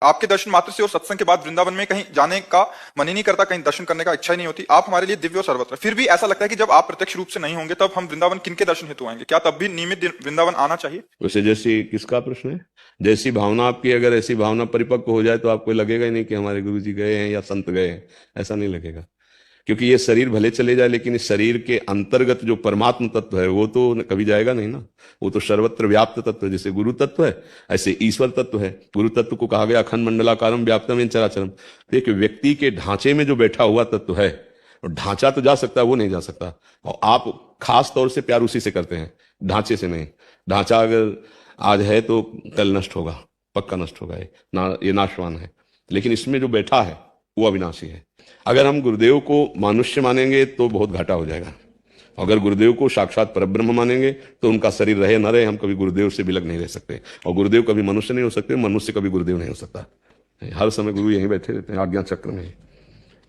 आपके दर्शन मात्र से और सत्संग के बाद वृंदावन में कहीं जाने का मन ही नहीं करता, कहीं दर्शन करने का इच्छा ही नहीं होती। आप हमारे लिए दिव्य और सर्वत्र। फिर भी ऐसा लगता है कि जब आप प्रत्यक्ष रूप से नहीं होंगे तब हम वृंदावन किनके दर्शन हेतु आएंगे? क्या तब भी नियमित वृंदावन आना चाहिए? वैसे जैसी किसका प्रश्न है? जैसी भावना आपकी, अगर ऐसी भावना परिपक्व हो जाए तो आपको लगेगा ही नहीं कि हमारे गुरु जी गए हैं या संत गए हैं, ऐसा नहीं लगेगा। क्योंकि ये शरीर भले चले जाए लेकिन इस शरीर के अंतर्गत जो परमात्म तत्व है वो तो कभी जाएगा नहीं ना। वो तो सर्वत्र व्याप्त तत्व है। जैसे गुरु तत्व है ऐसे ईश्वर तत्व है। गुरु तत्व को कहा गया अखंड मंडलाकारम व्याप्तम येन चराचरम। तो एक व्यक्ति के ढांचे में जो बैठा हुआ तत्व है, और ढांचा तो जा सकता है, वो नहीं जा सकता। और आप खास तौर से प्यार उसी से करते हैं, ढांचे से नहीं। ढांचा अगर आज है तो कल नष्ट होगा, पक्का नष्ट होगा। ये नाशवान है। लेकिन इसमें जो बैठा है वो अविनाशी है। अगर हम गुरुदेव को मनुष्य मानेंगे तो बहुत घाटा हो जाएगा। अगर गुरुदेव को साक्षात परब्रह्म मानेंगे तो उनका शरीर रहे न रहे, हम कभी गुरुदेव से विलग नहीं रह सकते। और गुरुदेव कभी मनुष्य नहीं हो सकते, मनुष्य कभी गुरुदेव नहीं हो सकता। हर समय गुरु यहीं बैठे रहते हैं आज्ञा चक्र में।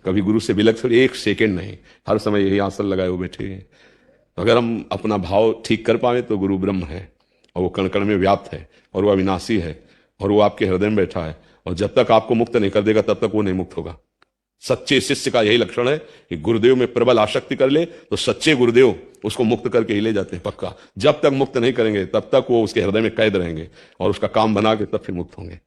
कभी गुरु से विलग थोड़ी एक सेकेंड नहीं, हर समय यही आसन लगाए वो बैठे हैं। अगर हम अपना भाव ठीक कर पाए तो गुरु ब्रह्म है और वो कण कण में व्याप्त है और वो अविनाशी है और वो आपके हृदय में बैठा है। और जब तक आपको मुक्त नहीं कर देगा तब तक वो नहीं मुक्त होगा। सच्चे शिष्य का यही लक्षण है कि गुरुदेव में प्रबल आसक्ति कर ले तो सच्चे गुरुदेव उसको मुक्त करके ही ले जाते हैं पक्का। जब तक मुक्त नहीं करेंगे तब तक वो उसके हृदय में कैद रहेंगे और उसका काम बना के तब फिर मुक्त होंगे।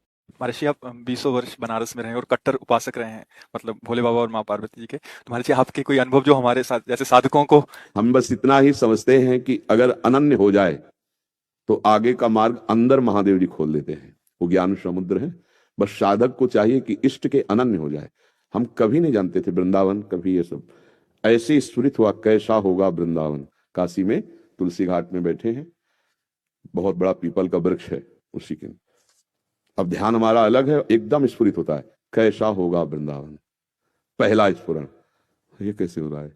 महर्षि, आप 20 वर्ष बनारस में रहे और कट्टर उपासक रहे हैं, मतलब भोले बाबा और माँ पार्वती जी के। तो महर्षि, आपके कोई अनुभव जो हमारे साथ जैसे साधकों को? हम बस इतना ही समझते हैं कि अगर अनन्य हो जाए तो आगे का मार्ग अंदर महादेव जी खोल देते हैं। वो ज्ञान समुद्र है। बस साधक को चाहिए कि इष्ट के अनन्य हो जाए। हम कभी नहीं जानते थे वृंदावन, कभी ये सब ऐसे स्फुरित हुआ कैसा होगा वृंदावन। काशी में तुलसी घाट में बैठे हैं, बहुत बड़ा पीपल का वृक्ष है उसी के। अब ध्यान हमारा अलग है, एकदम स्फुरित होता है कैसा होगा वृंदावन। पहला स्फुरण ये कैसे हो रहा है।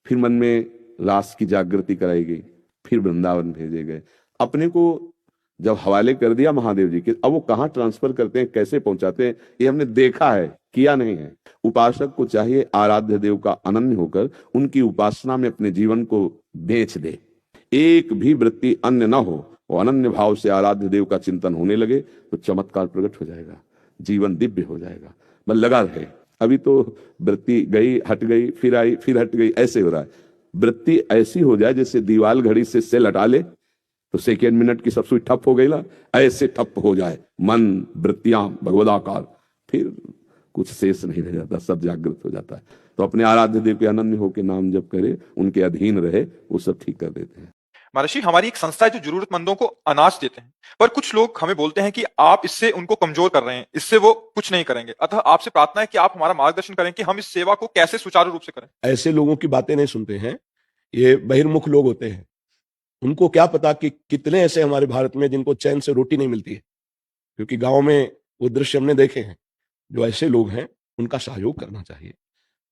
फिर मन में रास की जागृति कराई गई, फिर वृंदावन भेजे गए। अपने को जब हवाले कर दिया महादेव जी के, अब वो कहाँ ट्रांसफर करते हैं, कैसे पहुंचाते हैं, ये हमने देखा है, किया नहीं है। उपासक को चाहिए आराध्य देव का अनन्य होकर उनकी उपासना में अपने जीवन को बेच दे। एक भी वृत्ति अन्य न हो, वो अनन्य भाव से आराध्य देव का चिंतन होने लगे तो चमत्कार प्रकट हो जाएगा, जीवन दिव्य हो जाएगा। बस लगा रहे। अभी तो वृत्ति गई, हट गई, फिर आई, फिर हट गई, ऐसे हो रहा है। वृत्ति ऐसी हो जाए जैसे दीवाल घड़ी से सेल हटा ले तो सेकेंड मिनट की सब सुई ठप हो गई ना, ऐसे ठप हो जाए मन, वृत्तियां भगवदाकार, फिर कुछ शेष नहीं रह जाता, सब जागृत हो जाता है। तो अपने आराध्य देव के अनन्य होकर नाम जप करे, उनके अधीन रहे, वो सब ठीक कर देते हैं। महर्षि, हमारी एक संस्था है जो जरूरतमंदों को अनाज देते हैं, पर कुछ लोग हमें बोलते हैं कि आप इससे उनको कमजोर कर रहे हैं, इससे वो कुछ नहीं करेंगे। अतः आपसे प्रार्थना है कि आप हमारा मार्गदर्शन करें कि हम इस सेवा को कैसे सुचारू रूप से करें। ऐसे लोगों की बातें नहीं सुनते हैं, ये बहिर्मुख लोग होते हैं। उनको क्या पता कि कितने ऐसे हमारे भारत में जिनको चैन से रोटी नहीं मिलती है। क्योंकि गांव में वो दृश्य हमने देखे हैं। जो ऐसे लोग हैं उनका सहयोग करना चाहिए।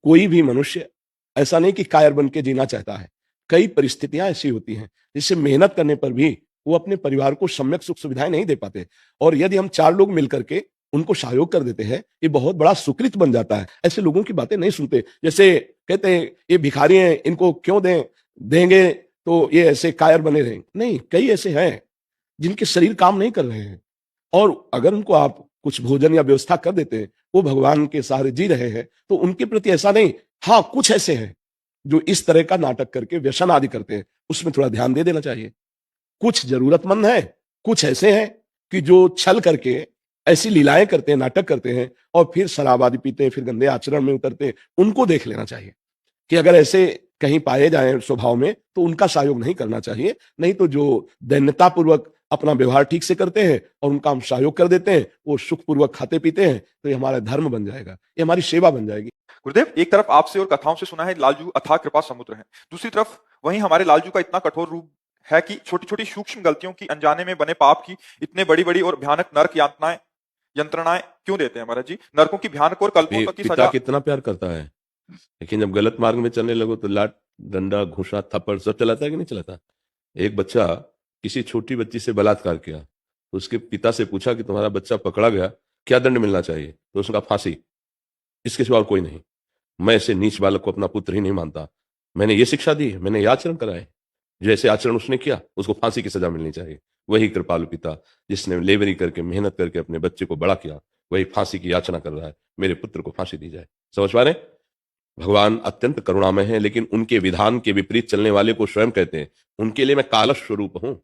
कोई भी मनुष्य ऐसा नहीं कि कायर बन के जीना चाहता है। कई परिस्थितियां ऐसी होती हैं जिससे मेहनत करने पर भी वो अपने परिवार को सम्यक सुख सुविधाएं नहीं दे पाते। और यदि हम 4 लोग मिलकर के उनको सहयोग कर देते हैं, ये बहुत बड़ा सुकृत बन जाता है। ऐसे लोगों की बातें नहीं सुनते। जैसे कहते हैं ये भिखारी हैं, इनको क्यों देंगे तो ये ऐसे कायर बने रहेंगे। नहीं, कई ऐसे हैं जिनके शरीर काम नहीं कर रहे हैं, और अगर उनको आप कुछ भोजन या व्यवस्था कर देते हैं, वो भगवान के सहारे जी रहे हैं, तो उनके प्रति ऐसा नहीं। हाँ, कुछ ऐसे हैं जो इस तरह का नाटक करके व्यसन आदि करते हैं, उसमें थोड़ा ध्यान दे देना चाहिए। कुछ जरूरतमंद है, कुछ ऐसे हैं कि जो छल करके ऐसी लीलाएं करते हैं, नाटक करते हैं और फिर शराब आदि पीते हैं, फिर गंदे आचरण में उतरते हैं। उनको देख लेना चाहिए कि अगर ऐसे कहीं पाए जाए स्वभाव में तो उनका सहयोग नहीं करना चाहिए। नहीं तो जो दैन्यतापूर्वक अपना व्यवहार ठीक से करते हैं और उनका हम सहयोग कर देते हैं, वो सुखपूर्वक खाते पीते हैं, तो ये हमारा धर्म बन जाएगा, ये हमारी सेवा बन जाएगी। गुरुदेव, एक तरफ आपसे और कथाओं से सुना है लालजू अथाह कृपा समुद्र है, दूसरी तरफ वहीं हमारे लालजू का इतना कठोर रूप है कि छोटी छोटी सूक्ष्म गलतियों की अनजाने में बने पाप की इतने बड़ी बड़ी और भयानक नरक यंत्रणाएं क्यों देते हैं महाराज जी? नरकों की भयानक और कल्पों तक की पिता सजा। कितना प्यार करता है, लेकिन जब गलत मार्ग में चलने लगो तो लात, डंडा, घूंसा, थप्पड़ सब चलाता है कि नहीं चलाता। एक बच्चा किसी छोटी बच्ची से बलात्कार किया तो उसके पिता से पूछा कि तुम्हारा बच्चा पकड़ा गया, क्या दंड मिलना चाहिए? तो उसने कहा फांसी, इसके सिवा और कोई नहीं। मैं ऐसे नीच बालक को अपना पुत्र ही नहीं मानता। मैंने ये शिक्षा दी, मैंने ये आचरण कराए, जैसे आचरण उसने किया उसको फांसी की सजा मिलनी चाहिए। वही कृपालु पिता जिसने लेबरी करके मेहनत करके अपने बच्चे को बड़ा किया, वही फांसी की याचना कर रहा है, मेरे पुत्र को फांसी दी जाए। समझ पा रहे हैं? भगवान अत्यंत करुणामय है, लेकिन उनके विधान के विपरीत चलने वाले को स्वयं कहते हैं उनके लिए मैं कालश स्वरूप हूं,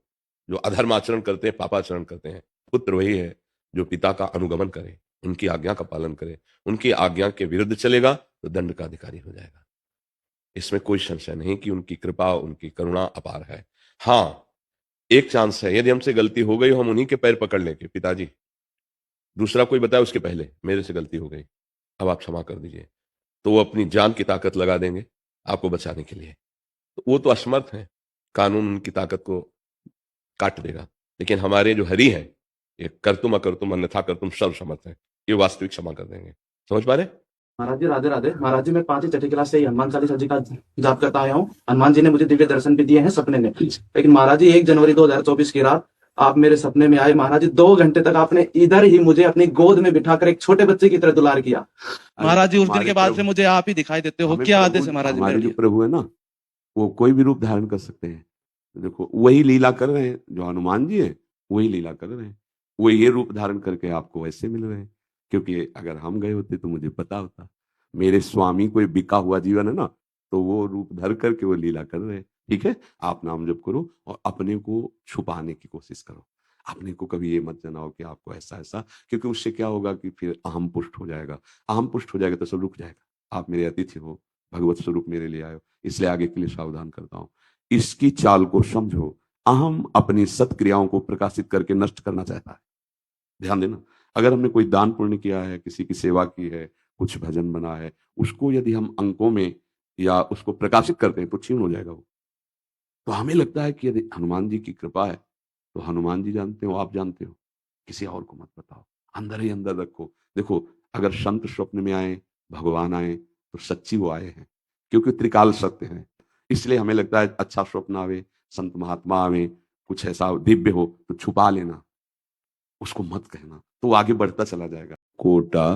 जो अधर्म आचरण करते हैं, पापाचरण करते हैं। पुत्र वही है जो पिता का अनुगमन करे, उनकी आज्ञा का पालन करे, उनकी आज्ञा के विरुद्ध चलेगा तो दंड का अधिकारी हो जाएगा। इसमें कोई संशय नहीं कि उनकी कृपा, उनकी करुणा अपार है। हाँ, एक चांस है, यदि हमसे गलती हो गई हम उन्हीं के पैर पकड़ लें कि पिताजी, दूसरा कोई बताए उसके पहले मेरे से गलती हो गई, अब आप क्षमा कर दीजिए, तो वो अपनी जान की ताकत लगा देंगे आपको बचाने के लिए। तो वो तो असमर्थ है, कानून उनकी ताकत को काट देगा। लेकिन हमारे जो हरि हैं, ये कर तुम अकर तुम अन्यथा कर तुम सर्वसमर्थ है, ये वास्तविक क्षमा कर देंगे। समझ पा रहे? महाराज जी राधे राधे। महाराज जी मैं 5वीं छठी क्लास से ही हनुमान चालीसा जी का जाप करता आया हूँ। हनुमान जी ने मुझे दिव्य दर्शन भी दिए हैं सपने में। लेकिन महाराज जी 1 जनवरी 2024 की रात आप मेरे सपने में आए। महाराज जी 2 घंटे तक आपने इधर ही मुझे अपनी गोद में बिठाकर एक छोटे बच्चे की तरह दुलार किया। महाराज जी उस दिन के बाद से मुझे आप ही दिखाई देते हो। क्या आदेश है महाराज जी? हमारे जो प्रभु है ना, वो कोई भी रूप धारण कर सकते हैं। तो देखो वही लीला कर रहे हैं, जो हनुमान जी है वही लीला कर रहे हैं। वो ये रूप धारण करके आपको ऐसे मिल रहे हैं, क्योंकि अगर हम गए होते तो मुझे पता होता। मेरे स्वामी कोई बिका हुआ जीवन है ना, तो वो रूप धर करके वो लीला कर रहे हैं। ठीक है, आप नाम जप करो और अपने को छुपाने की कोशिश करो। अपने को कभी ये मत जनाओ कि आपको ऐसा ऐसा, क्योंकि उससे क्या होगा कि फिर अहम पुष्ट हो जाएगा। अहम पुष्ट हो जाएगा तो सब रुक जाएगा। आप मेरे अतिथि हो, भगवत स्वरूप मेरे लिए आए हो, इसलिए आगे के लिए सावधान करता हूं। इसकी चाल को समझो। अहम अपनी सत्क्रियाओं को प्रकाशित करके नष्ट करना चाहता है। ध्यान देना, अगर हमने कोई दान पुण्य किया है, किसी की सेवा की है, कुछ भजन बना है, उसको यदि हम अंकों में या उसको प्रकाशित करते हैं तो क्षीण हो जाएगा वो। तो हमें लगता है कि यदि हनुमान जी की कृपा है तो हनुमान जी जानते हो, आप जानते हो, किसी और को मत बताओ, अंदर ही अंदर रखो। देखो, अगर संत स्वप्न में आए, भगवान आए, तो सच्ची वो आए हैं, क्योंकि त्रिकाल सत्य है। इसलिए हमें लगता है अच्छा स्वप्न आवे, संत महात्मा आवे, कुछ ऐसा दिव्य हो तो छुपा लेना, उसको मत कहना, तो वो आगे बढ़ता चला जाएगा। कोटा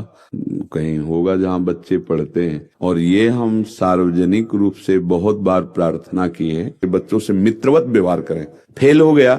कहीं होगा जहां बच्चे पढ़ते हैं, और ये हम सार्वजनिक रूप से बहुत बार प्रार्थना की है कि बच्चों से मित्रवत व्यवहार करें। फेल हो गया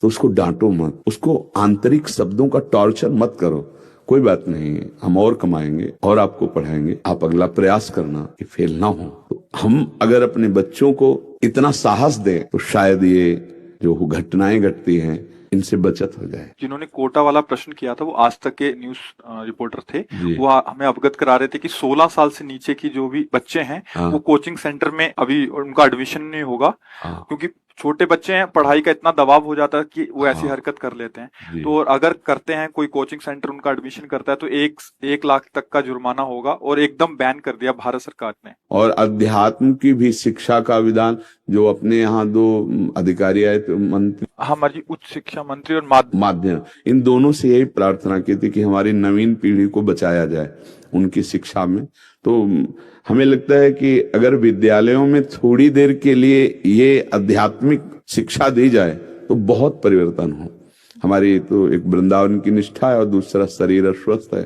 तो उसको डांटो मत, उसको आंतरिक शब्दों का टॉर्चर मत करो। कोई बात नहीं, हम और कमाएंगे और आपको पढ़ाएंगे, आप अगला प्रयास करना कि फेल ना हो। तो हम अगर अपने बच्चों को इतना साहस दें तो शायद ये जो घटनाएं घटती हैं इनसे बचत हो जाए। जिन्होंने कोटा वाला प्रश्न किया था वो आज तक के न्यूज रिपोर्टर थे। वो हमें अवगत करा रहे थे कि 16 साल से नीचे की जो भी बच्चे हैं वो कोचिंग सेंटर में अभी उनका एडमिशन नहीं होगा, क्योंकि छोटे बच्चे हैं, पढ़ाई का इतना दबाव हो जाता है कि वो ऐसी हरकत कर लेते हैं। तो अगर करते हैं, कोई कोचिंग सेंटर उनका एडमिशन करता है तो 1 लाख तक का जुर्माना होगा, और एकदम बैन कर दिया भारत सरकार ने। और अध्यात्म की भी शिक्षा का विधान, जो अपने यहाँ 2 अधिकारी आए थे, मंत्री, हमारी उच्च शिक्षा मंत्री और माध्यम, इन दोनों से यही प्रार्थना की थी कि हमारी नवीन पीढ़ी को बचाया जाए उनकी शिक्षा में। तो हमें लगता है कि अगर विद्यालयों में थोड़ी देर के लिए ये आध्यात्मिक शिक्षा दी जाए तो बहुत परिवर्तन हो। हमारी तो एक वृंदावन की निष्ठा है और दूसरा शरीर अस्वस्थ है।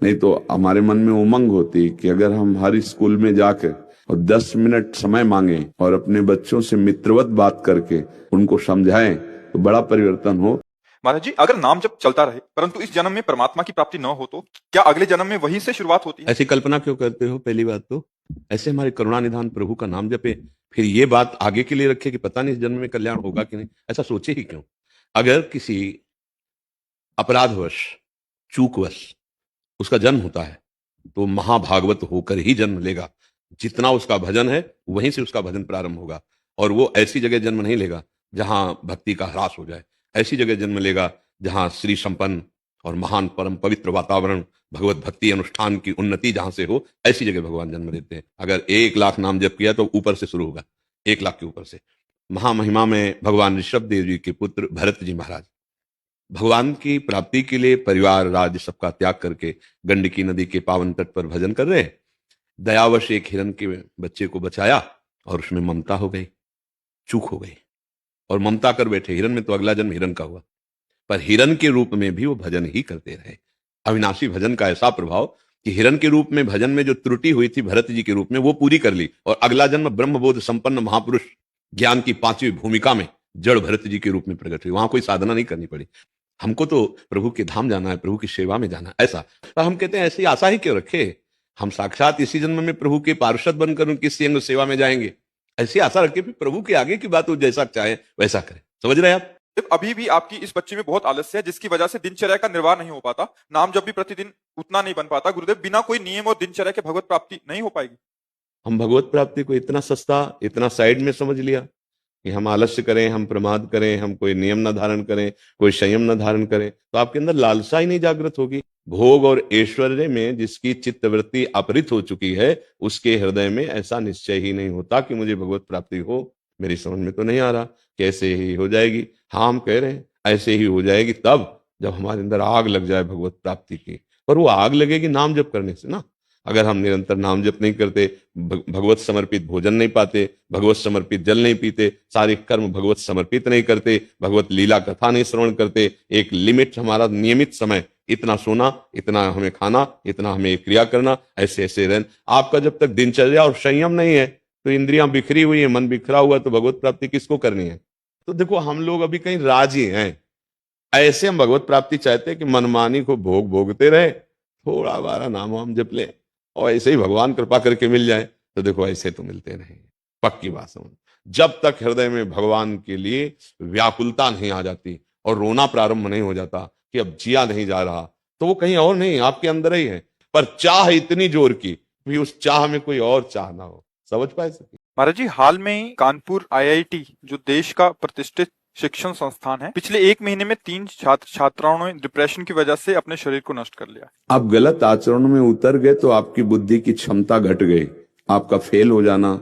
नहीं तो हमारे मन में उमंग होती कि अगर हम हर स्कूल में जाकर और 10 मिनट समय मांगे और अपने बच्चों से मित्रवत बात करके उनको समझाएं तो बड़ा परिवर्तन हो। महाराज जी, अगर नाम जब चलता रहे परंतु इस जन्म में परमात्मा की प्राप्ति न हो तो क्या अगले जन्म में वहीं से शुरुआत होती है? ऐसी कल्पना क्यों करते हो? पहली बात तो ऐसे हमारे करुणा निधान प्रभु का नाम जपे, फिर ये बात आगे के लिए रखे कि पता नहीं इस जन्म में कल्याण होगा कि नहीं, ऐसा सोचे ही क्यों? अगर किसी अपराधवश, चूकवश उसका जन्म होता है तो महाभागवत होकर ही जन्म लेगा। जितना उसका भजन है वहीं से उसका भजन प्रारंभ होगा, और वो ऐसी जगह जन्म नहीं लेगा जहां भक्ति का ह्रास हो जाए। ऐसी जगह जन्म लेगा जहां श्री संपन्न और महान परम पवित्र वातावरण, भगवत भक्ति अनुष्ठान की उन्नति जहां से हो, ऐसी जगह भगवान जन्म देते हैं। अगर 1 लाख नाम जप किया तो ऊपर से शुरू होगा, 1 लाख के ऊपर से। महामहिमा में भगवान ऋषभ देव जी के पुत्र भरत जी महाराज भगवान की प्राप्ति के लिए परिवार, राज्य सबका त्याग करके गंडकी नदी के पावन तट पर भजन कर रहे हैं। दयावश एक हिरन के बच्चे को बचाया और उसमें ममता हो गई, चूक हो गई और ममता कर बैठे। हिरन में तो अगला जन्म हिरन का हुआ, पर हिरन के रूप में भी वो भजन ही करते रहे। अविनाशी भजन का ऐसा प्रभाव कि हिरन के रूप में भजन में जो त्रुटि हुई थी भरत जी के रूप में, वो पूरी कर ली, और अगला जन्म ब्रह्मबोध संपन्न महापुरुष ज्ञान की 5वीं भूमिका में जड़ भरत जी के रूप में प्रकट हुई। वहां कोई साधना नहीं करनी पड़ी। हमको तो प्रभु के धाम जाना है, प्रभु की सेवा में जाना है, ऐसा। तो हम कहते हैं ऐसी आशा ही क्यों रखे, हम साक्षात इसी जन्म में प्रभु के पार्षद बनकर उनकी संग सेवा में जाएंगे, ऐसी आशा रखे, फिर प्रभु के आगे की बात वो जैसा चाहे वैसा करें। समझ रहे हैं आप? अभी भी आपकी इस बच्ची में बहुत आलस्य है, जिसकी वजह से दिनचर्या का निर्वाह नहीं हो पाता, नाम जब भी प्रतिदिन उतना नहीं बन पाता। गुरुदेव, बिना कोई नियम और दिनचर्या के भगवत प्राप्ति नहीं हो पाएगी। हम भगवत प्राप्ति को इतना सस्ता, इतना साइड में समझ लिया कि हम आलस्य करें, हम प्रमाद करें, हम कोई नियम न धारण करें, कोई संयम न धारण करें, तो आपके अंदर लालसा ही नहीं जागृत होगी। भोग और ऐश्वर्य में जिसकी चित्तवृत्ति अपहृत हो चुकी है, उसके हृदय में ऐसा निश्चय ही नहीं होता कि मुझे भगवत प्राप्ति हो। मेरी समझ में तो नहीं आ रहा कैसे ही हो जाएगी। हाँ, हम कह रहे हैं ऐसे ही हो जाएगी तब जब हमारे अंदर आग लग जाए भगवत प्राप्ति की। पर वो आग लगेगी नाम जप करने से ना। अगर हम निरंतर नाम जप नहीं करते, भगवत समर्पित भोजन नहीं पाते, भगवत समर्पित जल नहीं पीते, सारे कर्म भगवत समर्पित नहीं करते, भगवत लीला कथा नहीं श्रवण करते, एक लिमिट, हमारा नियमित समय, इतना सोना, इतना हमें खाना, इतना हमें क्रिया करना, ऐसे ऐसे रहन, आपका जब तक दिनचर्या और संयम नहीं है तो इंद्रियां बिखरी हुई है, मन बिखरा हुआ, तो भगवत प्राप्ति किसको करनी है? तो देखो, हम लोग अभी कहीं राजी हैं। ऐसे हम भगवत प्राप्ति चाहते हैं कि मनमानी को भोग भोगते रहे, थोड़ा बारा नाम वाम जप ले और ऐसे ही भगवान कृपा करके मिल जाए। तो देखो, ऐसे तो मिलते नहीं। पक्की बात समझ, जब तक हृदय में भगवान के लिए व्याकुलता नहीं आ जाती और रोना प्रारंभ नहीं हो जाता कि अब जिया नहीं जा रहा, तो वो कहीं और नहीं, आपके अंदर ही है। पर चाह इतनी जोर की भी उस चाह में कोई और चाह ना हो। समझ पाए सके? महाराज जी, हाल में ही कानपुर IIT, जो देश का प्रतिष्ठित शिक्षण संस्थान है, पिछले 1 महीने में 3 छात्र छात्राओं ने डिप्रेशन की वजह से अपने शरीर को नष्ट कर लिया। आप गलत आचरण में उतर गए तो आपकी बुद्धि की क्षमता घट गई। आपका फेल हो जाना,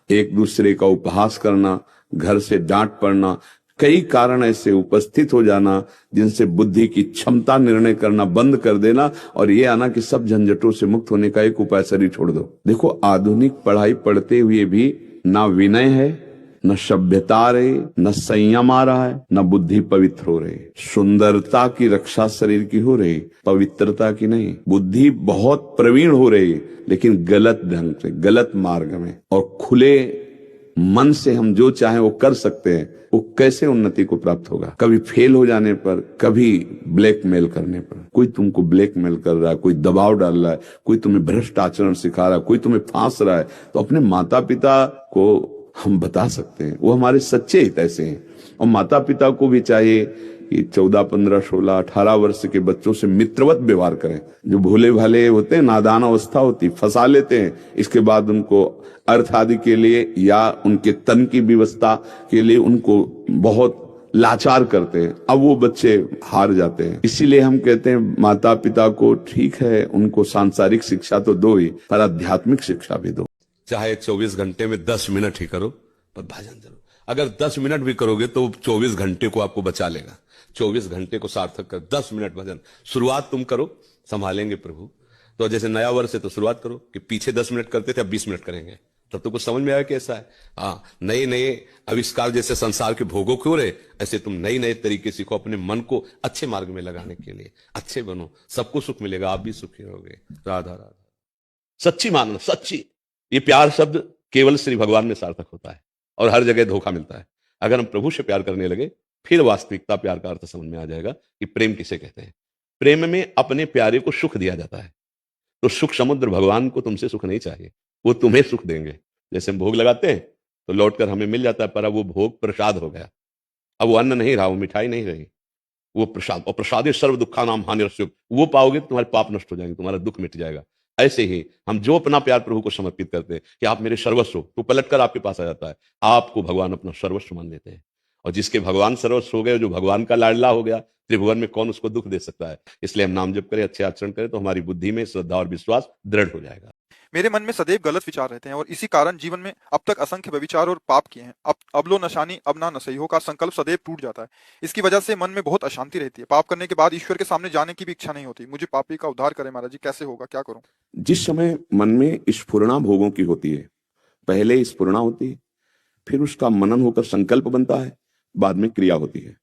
एक दूसरे का उपहास करना, घर से डांट पड़ना, कई कारण ऐसे उपस्थित हो जाना जिनसे बुद्धि की क्षमता निर्णय करना बंद कर देना और ये आना कि सब झंझटों से मुक्त होने का एक उपाय, शरीर छोड़ दो। देखो, आधुनिक पढ़ाई पढ़ते हुए भी ना विनय है, न सभ्यता रही, न संयम आ रहा है, न बुद्धि पवित्र हो रही। सुंदरता की रक्षा शरीर की हो रही, पवित्रता की नहीं। बुद्धि बहुत प्रवीण हो रही लेकिन गलत ढंग से, गलत मार्ग में। और खुले मन से हम जो चाहें वो कर सकते हैं, वो कैसे उन्नति को प्राप्त होगा? कभी फेल हो जाने पर, कभी ब्लैकमेल करने पर। कोई तुमको ब्लैकमेल कर रहा है, कोई दबाव डाल रहा है, कोई तुम्हें भ्रष्ट आचरण सिखा रहा है, कोई तुम्हें फांस रहा है, तो अपने माता पिता को हम बता सकते हैं, वो हमारे सच्चे हित ऐसे हैं। और माता पिता को भी चाहिए कि 14, 15, 16, 18 वर्ष के बच्चों से मित्रवत व्यवहार करें। जो भोले भाले होते हैं, नादान अवस्था होती, फंसा लेते हैं, इसके बाद उनको अर्थ आदि के लिए या उनके तन की व्यवस्था के लिए उनको बहुत लाचार करते हैं। अब वो बच्चे हार जाते हैं। इसीलिए हम कहते हैं माता पिता को, ठीक है उनको सांसारिक शिक्षा तो दो ही, पर आध्यात्मिक शिक्षा भी दो। चाहे 24 घंटे में 10 मिनट ही करो, पर भजन जरूर। अगर 10 मिनट भी करोगे तो 24 घंटे को आपको बचा लेगा। 24 घंटे को सार्थक कर, 10 मिनट भजन। शुरुआत तुम करो, संभालेंगे प्रभु। तो जैसे नया वर्ष है तो शुरुआत करो कि पीछे 10 मिनट करते थे, अब 20 मिनट करेंगे, तब तो कुछ समझ में आया कैसा है। हाँ, नए नए आविष्कार जैसे संसार के भोगों क्यों रहे, ऐसे तुम नए नए तरीके सीखो अपने मन को अच्छे मार्ग में लगाने के लिए। अच्छे बनो, सबको सुख मिलेगा, आप भी सुखी रहोगे। राधा राधा। सच्ची मानना, सच्ची, ये प्यार शब्द केवल श्री भगवान में सार्थक होता है और हर जगह धोखा मिलता है। अगर हम प्रभु से प्यार करने लगे, फिर वास्तविकता प्यार का अर्थ समझ में आ जाएगा कि प्रेम किसे कहते हैं। प्रेम में अपने प्यारे को सुख दिया जाता है। तो सुख समुद्र भगवान को तुमसे सुख नहीं चाहिए, वो तुम्हें सुख देंगे। जैसे हम भोग लगाते हैं तो लौटकर हमें मिल जाता है, पर अब वो भोग प्रसाद हो गया। अब वो अन्न नहीं रहा, वो मिठाई नहीं रही, वो प्रसाद। और प्रसादे सर्व दुखा नाम हानिरस्यो, वो पाओगे तो तुम्हारे पाप नष्ट हो जाएंगे, तुम्हारा दुख मिट जाएगा। ऐसे ही हम जो अपना प्यार प्रभु को समर्पित करते हैं कि आप मेरे सर्वस्व हो, तो पलटकर आपके पास आ जाता है, आपको भगवान अपना सर्वस्व मान लेते हैं। और जिसके भगवान सर्वस्व हो गए, जो भगवान का लाडला हो गया, त्रिभुवन में कौन उसको दुख दे सकता है। इसलिए हम नाम जप करें, अच्छे आचरण करें, तो हमारी बुद्धि में श्रद्धा और विश्वास दृढ़ हो जाएगा। मेरे मन में सदैव गलत विचार रहते हैं और इसी कारण जीवन में अब तक असंख्य व्यभिचार और पाप किए हैं। अब लो नशानी अब ना नसैहो का संकल्प सदैव टूट जाता है। इसकी वजह से मन में बहुत अशांति रहती है। पाप करने के बाद ईश्वर के सामने जाने की भी इच्छा नहीं होती। मुझे पापी का उद्धार करें महाराज जी, कैसे होगा, क्या करूं? जिस समय मन में स्फुरणा भोगों की होती है, पहले स्फुरणा होती है, फिर उसका मनन होकर संकल्प बनता है, बाद में क्रिया होती है।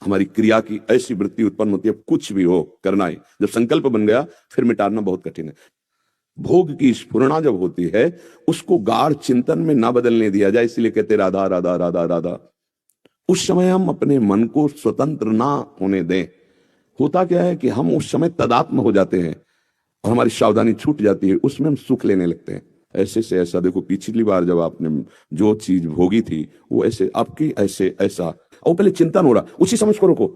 हमारी क्रिया की ऐसी वृत्ति उत्पन्न होती है, कुछ भी हो करना है। जब संकल्प बन गया फिर मिटाना बहुत कठिन है। भोग की स्फुरणा जब होती है, उसको गाढ़ चिंतन में ना बदलने दिया जाए। इसलिए कहते राधा राधा राधा राधा। उस समय हम अपने मन को स्वतंत्र ना होने दें। होता क्या है कि हम उस समय तदात्म हो जाते हैं और हमारी सावधानी छूट जाती है, उसमें हम सुख लेने लगते हैं। ऐसे से ऐसा, देखो पिछली बार जब आपने जो चीज भोगी थी वो ऐसे आपकी ऐसे ऐसा, और पहले चिंतन हो रहा, उसी समय उसको रोको,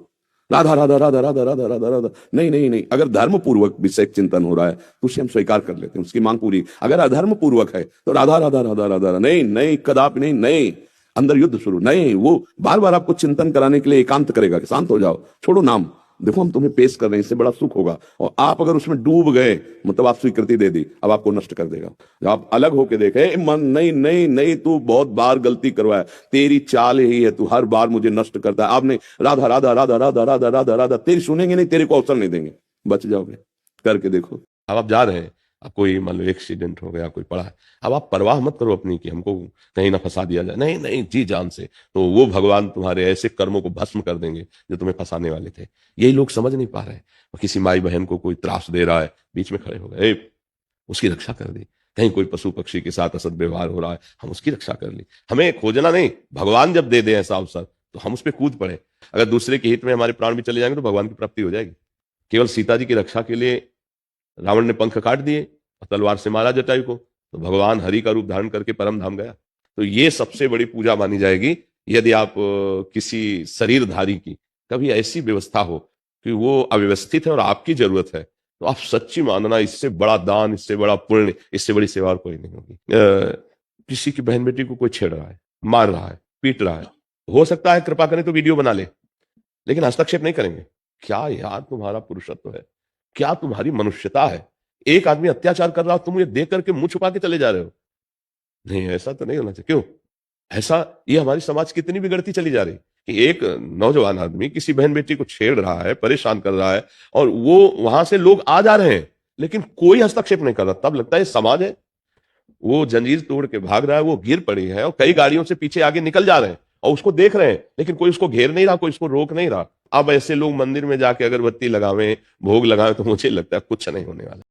राधा राधा राधा राधा राधा राधा राधा, नहीं नहीं नहीं। अगर धर्म पूर्वक विषय चिंतन हो रहा है तो उसे हम स्वीकार कर लेते हैं, उसकी मांग पूरी। अगर अधर्म पूर्वक है तो राधा राधा राधा राधा, नहीं नहीं कदापि नहीं, नहीं अंदर युद्ध शुरू, नहीं। वो बार बार आपको चिंतन कराने के लिए एकांत करेगा कि शांत हो जाओ, छोड़ो नाम, देखो हम तुम्हें पेश कर रहे हैं, इससे बड़ा सुख होगा। और आप अगर उसमें डूब गए, मतलब आप स्वीकृति दे दी, अब आपको नष्ट कर देगा। जब आप अलग होके देखे, मन नहीं नहीं नहीं, तू बहुत बार गलती करवाया, तेरी चाल यही है, तू हर बार मुझे नष्ट करता है। आपने राधा राधा राधा राधा राधा राधा राधा, तेरी सुनेंगे नहीं, तेरे को अवसर नहीं देंगे, बच जाओगे। करके देखो। अब आप जा रहे हैं, अब कोई मान लो एक्सीडेंट हो गया, कोई पड़ा है, अब आप परवाह मत करो अपनी कि हमको कहीं ना फंसा दिया जाए, नहीं नहीं जी जान से, तो वो भगवान तुम्हारे ऐसे कर्मों को भस्म कर देंगे जो तुम्हें फंसाने वाले थे। यही लोग समझ नहीं पा रहे हैं। किसी माई बहन को कोई त्रास दे रहा है, बीच में खड़े हो गए, उसकी रक्षा कर दी। कहीं कोई पशु पक्षी के साथ असद व्यवहार हो रहा है, हम उसकी रक्षा कर ली। हमें खोजना नहीं, भगवान जब दे दे ऐसा अवसर तो हम उस पर कूद पड़े। अगर दूसरे के हित में हमारे प्राण भी चले जाएंगे तो भगवान की प्राप्ति हो जाएगी। केवल सीता जी की रक्षा के लिए रावण ने पंख काट दिए और तलवार से मारा जटायु को, तो भगवान हरि का रूप धारण करके परम धाम गया। तो ये सबसे बड़ी पूजा मानी जाएगी यदि आप किसी शरीरधारी की कभी ऐसी व्यवस्था हो कि वो अव्यवस्थित है और आपकी जरूरत है, तो आप सच्ची मानना, इससे बड़ा दान, इससे बड़ा पुण्य, इससे बड़ी सेवा और कोई नहीं होगी। किसी की बहन बेटी को कोई छेड़ रहा है, मार रहा है, पीट रहा है, हो सकता है कृपा करें तो वीडियो बना ले, लेकिन हस्तक्षेप नहीं करेंगे। क्या यार तुम्हारा पुरुषत्व है, क्या तुम्हारी मनुष्यता है? एक आदमी अत्याचार कर रहा हो, तुम ये देख करके मुंह छुपा के चले जा रहे हो? नहीं, ऐसा तो नहीं होना चाहिए। क्यों ऐसा? ये हमारी समाज कितनी बिगड़ती चली जा रही कि एक नौजवान आदमी किसी बहन बेटी को छेड़ रहा है, परेशान कर रहा है, और वो वहां से लोग आ जा रहे हैं लेकिन कोई हस्तक्षेप नहीं कर रहा। तब लगता है ये समाज है। वो जंजीर तोड़ के भाग रहा है, वो गिर पड़ी है और कई गाड़ियों से पीछे आगे निकल जा रहे हैं और उसको देख रहे हैं, लेकिन कोई उसको घेर नहीं रहा, कोई उसको रोक नहीं रहा। अब ऐसे लोग मंदिर में जाके अगरबत्ती लगावें, भोग लगावें, तो मुझे लगता है कुछ नहीं होने वाला।